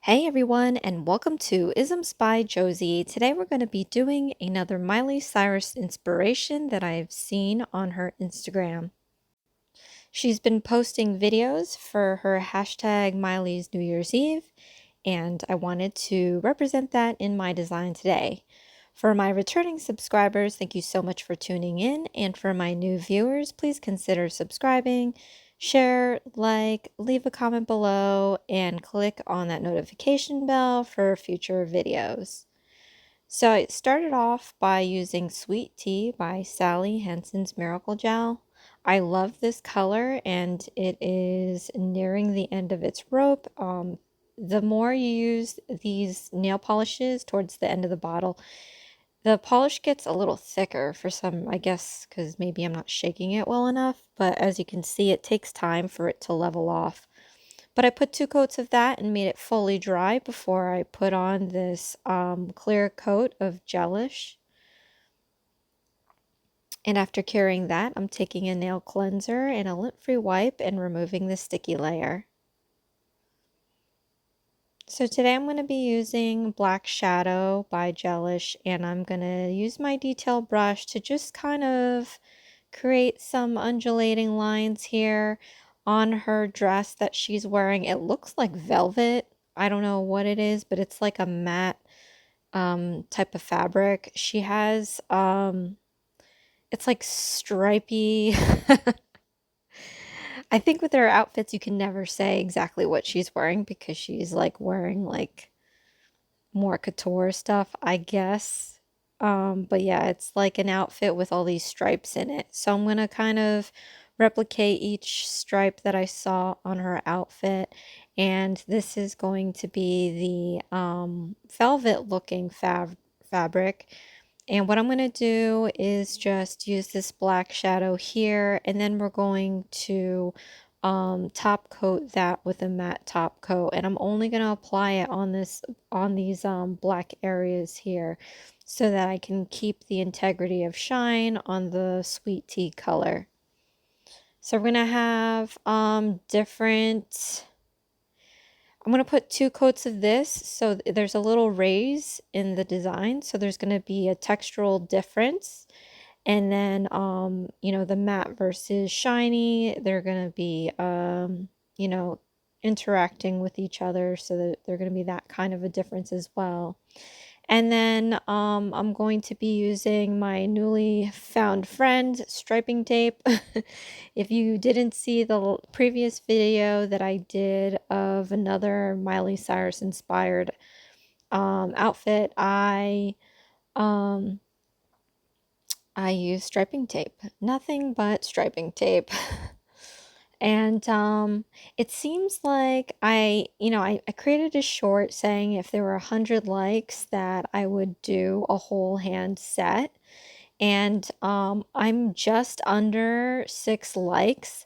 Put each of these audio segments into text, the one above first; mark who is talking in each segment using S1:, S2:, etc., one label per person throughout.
S1: Hey everyone, and welcome to Isms by Josie. Today we're going to be doing another Miley Cyrus inspiration that I've seen on her Instagram. She's been posting videos for her hashtag Miley's New Year's Eve, and I wanted to represent that in my design today. For my returning subscribers, thank you so much for tuning in, and for my new viewers, please consider subscribing, share, like, leave a comment below, and click on that notification bell for future videos. So I started off by using Sweet Tea by Sally Hensen's Miracle Gel. I love this color and it is nearing the end of its rope. The more you use these nail polishes towards the end of the bottle, the polish gets a little thicker for some, I guess, because maybe I'm not shaking it well enough. But as you can see, it takes time for it to level off. But I put 2 coats of that and made it fully dry before I put on this clear coat of Gelish. And after curing that, I'm taking a nail cleanser and a lint-free wipe and removing the sticky layer. So today I'm going to be using Black Shadow by Gelish, and I'm going to use my detail brush to just kind of create some undulating lines here on her dress that she's wearing. It looks like velvet. I don't know what it is, but it's like a matte type of fabric. She has it's like stripy. I think with her outfits you can never say exactly what she's wearing because she's like wearing like more couture stuff, I guess. But yeah, it's like an outfit with all these stripes in it. So I'm gonna kind of replicate each stripe that I saw on her outfit. And this is going to be the velvet looking fabric. And what I'm going to do is just use this black shadow here, and then we're going to top coat that with a matte top coat, and I'm only going to apply it on these black areas here so that I can keep the integrity of shine on the sweet tea color. So we're going to have I'm going to put 2 coats of this, so there's a little raise in the design, so there's going to be a textural difference. And then, the matte versus shiny, they're going to be, interacting with each other, so that they're going to be that kind of a difference as well. And then I'm going to be using my newly found friend striping tape. If you didn't see the previous video that I did of another Miley Cyrus inspired outfit, um, I use striping tape. Nothing but striping tape. And it seems like I created a short saying if there were 100 likes that I would do a whole hand set. And I'm just under 6 likes,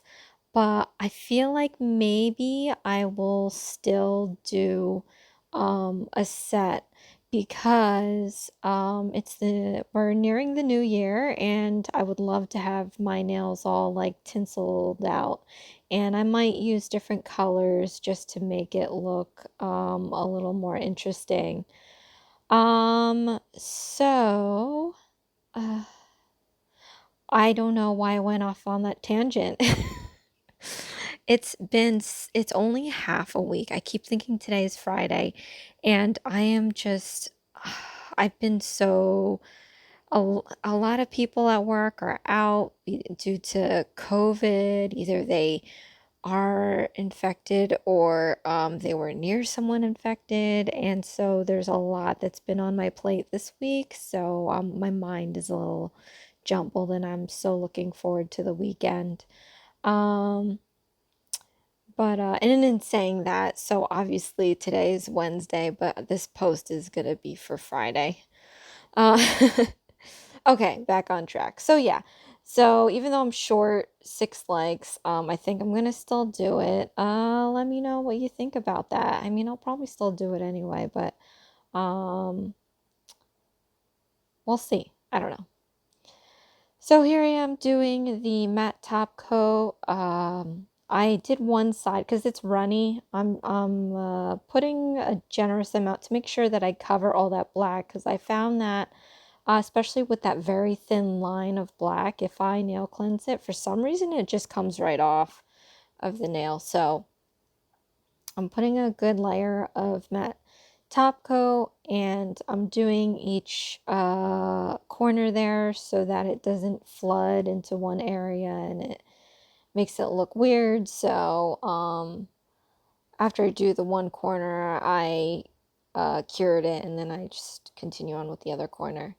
S1: but I feel like maybe I will still do a set because we're nearing the new year and I would love to have my nails all like tinseled out, and I might use different colors just to make it look a little more interesting. So I don't know why I went off on that tangent. It's only half a week. I keep thinking today is Friday, and I am just, I've been so, a lot of people at work are out due to COVID. Either they are infected or they were near someone infected. And so there's a lot that's been on my plate this week. So my mind is a little jumbled and I'm so looking forward to the weekend. Um, and in saying that, so obviously today is Wednesday, but this post is gonna be for Friday. Uh, okay, back on track. So yeah, so even though I'm short 6 likes, I think I'm gonna still do it. Let me know what you think about that. I mean, I'll probably still do it anyway, but um, we'll see. I don't know. So here I am doing the matte top coat. I did one side because it's runny. I'm putting a generous amount to make sure that I cover all that black, because I found that especially with that very thin line of black, if I nail cleanse it, for some reason it just comes right off of the nail. So I'm putting a good layer of matte top coat, and I'm doing each corner there so that it doesn't flood into one area and it makes it look weird. So after I do the one corner, I cured it, and then I just continue on with the other corner.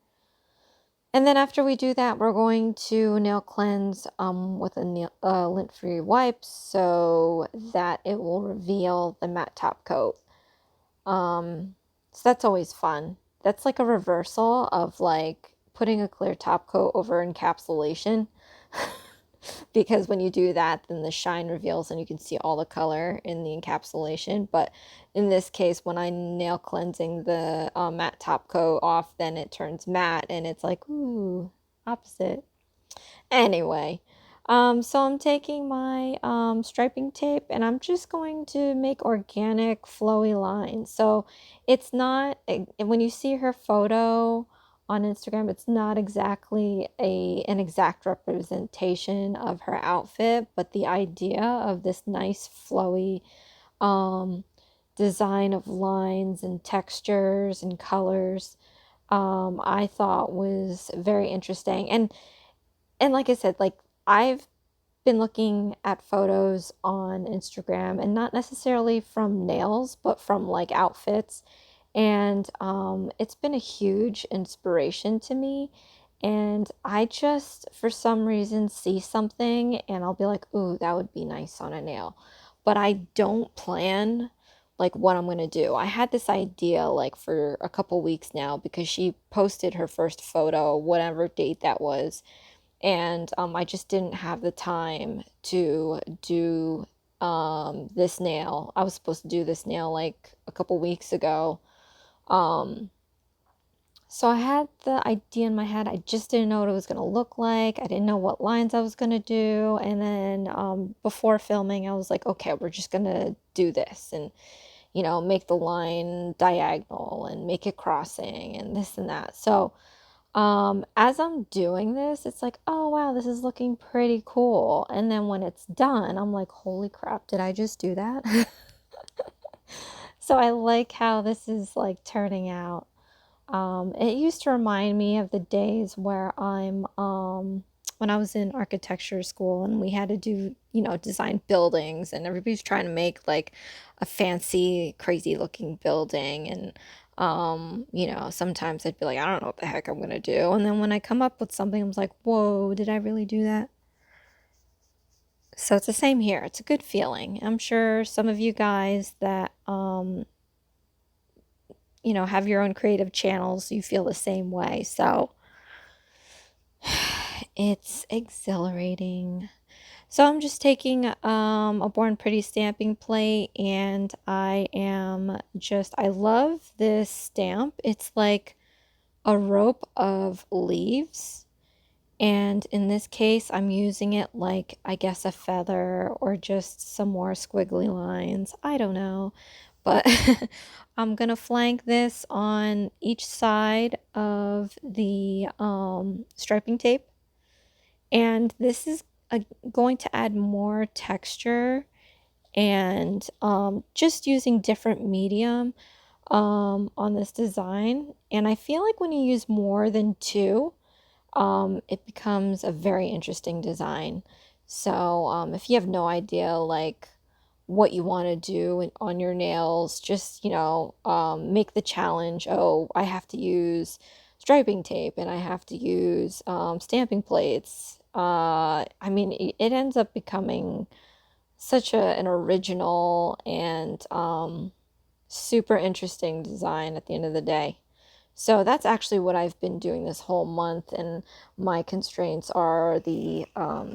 S1: And then after we do that, we're going to nail cleanse with a lint-free wipe so that it will reveal the matte top coat. So that's always fun. That's like a reversal of like putting a clear top coat over encapsulation. Because when you do that, then the shine reveals and you can see all the color in the encapsulation. But in this case, when I nail cleansing the matte top coat off, then it turns matte and it's like, ooh, opposite. Anyway, so I'm taking my striping tape and I'm just going to make organic flowy lines. So it's not, when you see her photo on Instagram, it's not exactly an exact representation of her outfit, but the idea of this nice flowy design of lines and textures and colors, I thought was very interesting. And like I said, like I've been looking at photos on Instagram, and not necessarily from nails, but from like outfits. And it's been a huge inspiration to me. And I just, for some reason, see something and I'll be like, ooh, that would be nice on a nail. But I don't plan like what I'm going to do. I had this idea like for a couple weeks now because she posted her first photo, whatever date that was, and I just didn't have the time to do this nail. I was supposed to do this nail like a couple weeks ago. Um, so I had the idea in my head. I just didn't know what it was going to look like. I didn't know what lines I was going to do. And then before filming, I was like, okay, we're just going to do this and, you know, make the line diagonal and make it crossing and this and that. So as I'm doing this, it's like, oh wow, this is looking pretty cool. And then when it's done, I'm like, holy crap, did I just do that? So I like how this is like turning out. It used to remind me of the days where when I was in architecture school and we had to do, you know, design buildings, and everybody's trying to make like a fancy, crazy looking building. And, you know, sometimes I'd be like, I don't know what the heck I'm gonna do. And then when I come up with something, I'm like, whoa, did I really do that? So it's the same here. It's a good feeling. I'm sure some of you guys that, you know, have your own creative channels, you feel the same way. So it's exhilarating. So I'm just taking a Born Pretty stamping plate, and I love this stamp. It's like a rope of leaves. And in this case, I'm using it like, I guess, a feather or just some more squiggly lines. I don't know. But I'm going to flank this on each side of the striping tape. And this is going to add more texture, and just using different medium on this design. And I feel like when you use more than two, it becomes a very interesting design. So if you have no idea like what you want to do on your nails, just, you know, make the challenge. Oh, I have to use striping tape and I have to use stamping plates. I mean, it ends up becoming such an original and super interesting design at the end of the day. So that's actually what I've been doing this whole month, and my constraints are the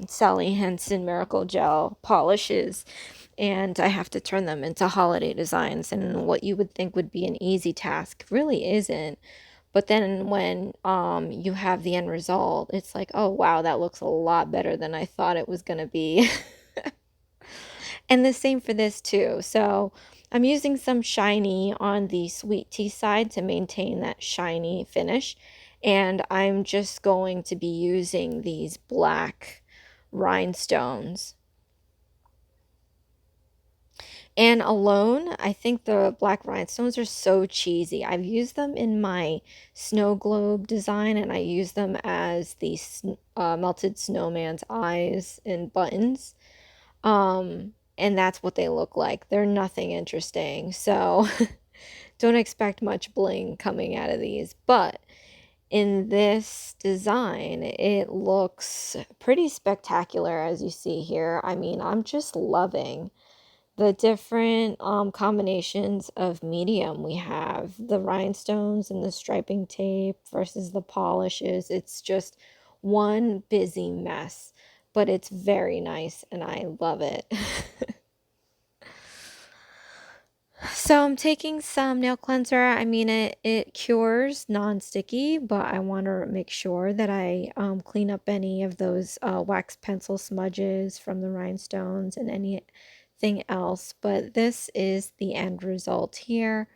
S1: Sally Hensen Miracle Gel polishes, and I have to turn them into holiday designs, and what you would think would be an easy task really isn't. But then when you have the end result, it's like, oh wow, that looks a lot better than I thought it was going to be. And the same for this too. So I'm using some shiny on the sweet tea side to maintain that shiny finish. And I'm just going to be using these black rhinestones. And alone, I think the black rhinestones are so cheesy. I've used them in my snow globe design, and I use them as the melted snowman's eyes and buttons. And that's what they look like. They're nothing interesting. So don't expect much bling coming out of these. But in this design, it looks pretty spectacular as you see here. I mean, I'm just loving the different combinations of medium we have. The rhinestones and the striping tape versus the polishes. It's just one busy mess, but it's very nice and I love it. So I'm taking some nail cleanser. I mean, it cures non-sticky, but I want to make sure that I clean up any of those wax pencil smudges from the rhinestones and anything else. But this is the end result here,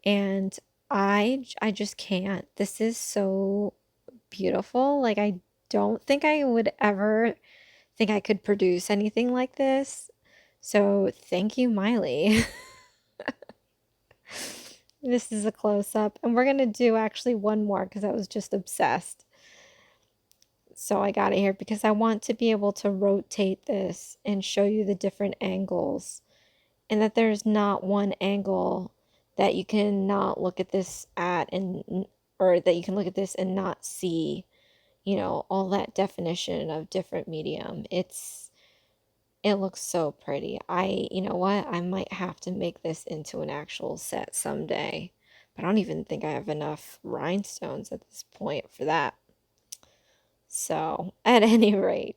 S1: and I just can't. This is so beautiful. Like, I don't think I would ever think I could produce anything like this. So thank you, Miley. This is a close-up, and we're going to do actually one more because I was just obsessed. So I got it here because I want to be able to rotate this and show you the different angles, and that there's not one angle that you can not look at this at, and or that you can look at this and not see, you know, all that definition of different medium. It looks so pretty. You know what? I might have to make this into an actual set someday. But I don't even think I have enough rhinestones at this point for that. So, at any rate,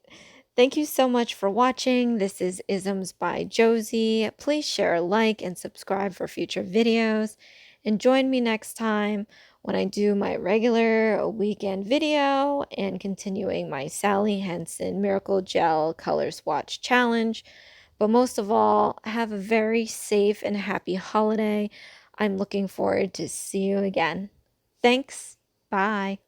S1: thank you so much for watching. This is Isms by Josie. Please share, like, and subscribe for future videos. And join me next time when I do my regular weekend video and continuing my Sally Hensen Miracle Gel Color Swatch Challenge. But most of all, have a very safe and happy holiday. I'm looking forward to see you again. Thanks. Bye.